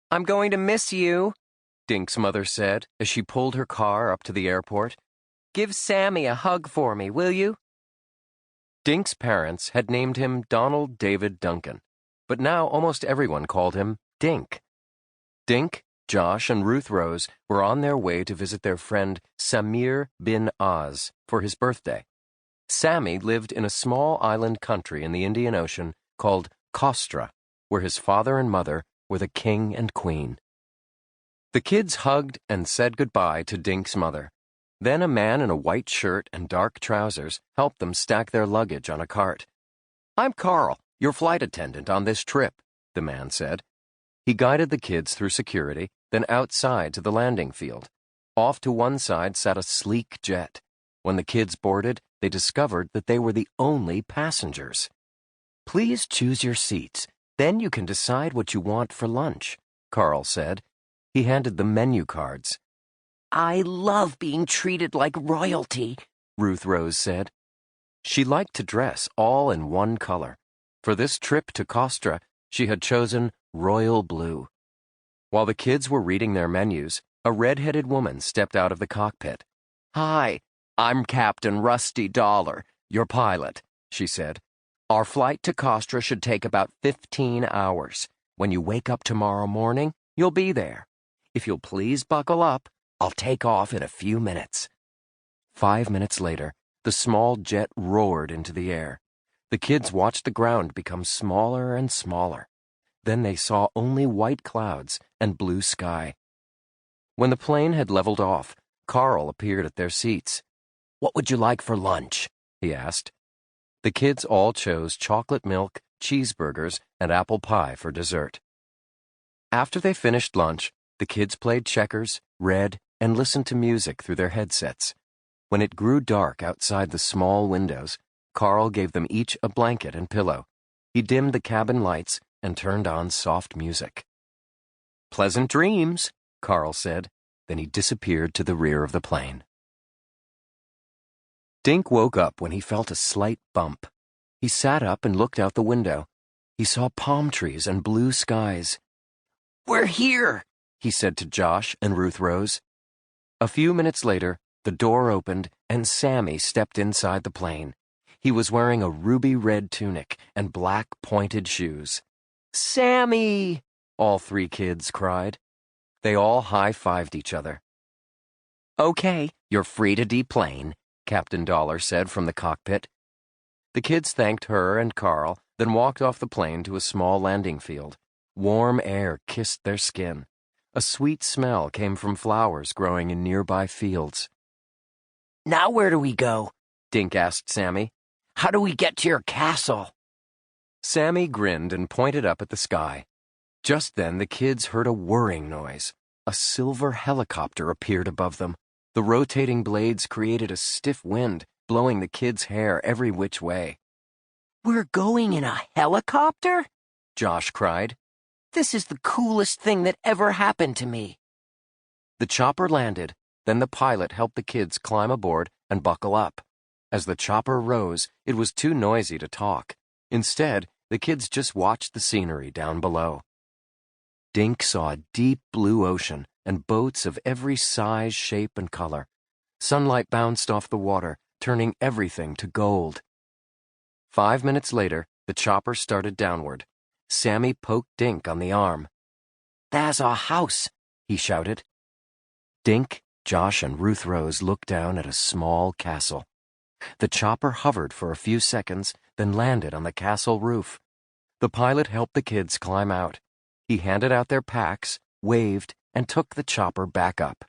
I'm going to miss you, Dink's mother said as she pulled her car up to the airport. Give Sammy a hug for me, will you? Dink's parents had named him Donald David Duncan, but now almost everyone called him Dink. Dink, Josh, and Ruth Rose were on their way to visit their friend Samir bin Oz for his birthday. Sammy lived in a small island country in the Indian Ocean called Costra, where his father and mother were the king and queen. The kids hugged and said goodbye to Dink's mother. Then a man in a white shirt and dark trousers helped them stack their luggage on a cart. "I'm Carl, your flight attendant on this trip," the man said. He guided the kids through security, then outside to the landing field. Off to one side sat a sleek jet. When the kids boarded, they discovered that they were the only passengers. "Please choose your seats. Then you can decide what you want for lunch," Carl said. He handed them menu cards. "I love being treated like royalty," Ruth Rose said. She liked to dress all in one color. For this trip to Costra, she had chosen royal blue. While the kids were reading their menus, a red-headed woman stepped out of the cockpit. "Hi, I'm Captain Rusty Dollar, your pilot," she said. "Our flight to Costra should take about 15 hours. When you wake up tomorrow morning, you'll be there. If you'll please buckle up, I'll take off in a few minutes." 5 minutes later, the small jet roared into the air. The kids watched the ground become smaller and smaller. Then they saw only white clouds and blue sky. When the plane had leveled off, Carl appeared at their seats. "What would you like for lunch?" he asked. The kids all chose chocolate milk, cheeseburgers, and apple pie for dessert. After they finished lunch, the kids played checkers, read, and listened to music through their headsets. When it grew dark outside the small windows, Carl gave them each a blanket and pillow. He dimmed the cabin lights and turned on soft music. "Pleasant dreams," Carl said. Then he disappeared to the rear of the plane. Dink woke up when he felt a slight bump. He sat up and looked out the window. He saw palm trees and blue skies. "We're here," he said to Josh and Ruth Rose. A few minutes later, the door opened and Sammy stepped inside the plane. He was wearing a ruby-red tunic and black pointed shoes. "Sammy!" all three kids cried. They all high-fived each other. "Okay, you're free to deplane," Captain Dollar said from the cockpit. The kids thanked her and Carl, then walked off the plane to a small landing field. Warm air kissed their skin. A sweet smell came from flowers growing in nearby fields. "Now where do we go?" Dink asked Sammy. "How do we get to your castle?" Sammy grinned and pointed up at the sky. Just then the kids heard a whirring noise. A silver helicopter appeared above them. The rotating blades created a stiff wind, blowing the kids' hair every which way. "We're going in a helicopter?" Josh cried. "This is the coolest thing that ever happened to me." The chopper landed, then the pilot helped the kids climb aboard and buckle up. As the chopper rose, it was too noisy to talk. Instead, the kids just watched the scenery down below. Dink saw a deep blue ocean and boats of every size, shape, and color. Sunlight bounced off the water, turning everything to gold. 5 minutes later, the chopper started downward. Sammy poked Dink on the arm. "There's our house," he shouted. Dink, Josh, and Ruth Rose looked down at a small castle. The chopper hovered for a few seconds, then landed on the castle roof. The pilot helped the kids climb out. He handed out their packs, waved, and took the chopper back up.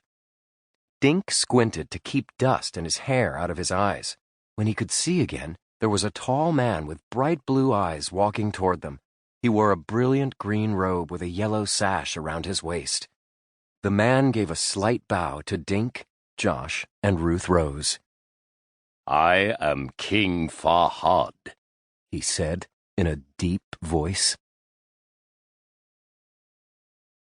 Dink squinted to keep dust and his hair out of his eyes. When he could see again, there was a tall man with bright blue eyes walking toward them. He wore a brilliant green robe with a yellow sash around his waist. The man gave a slight bow to Dink, Josh, and Ruth Rose. "I am King Farhad," he said in a deep voice.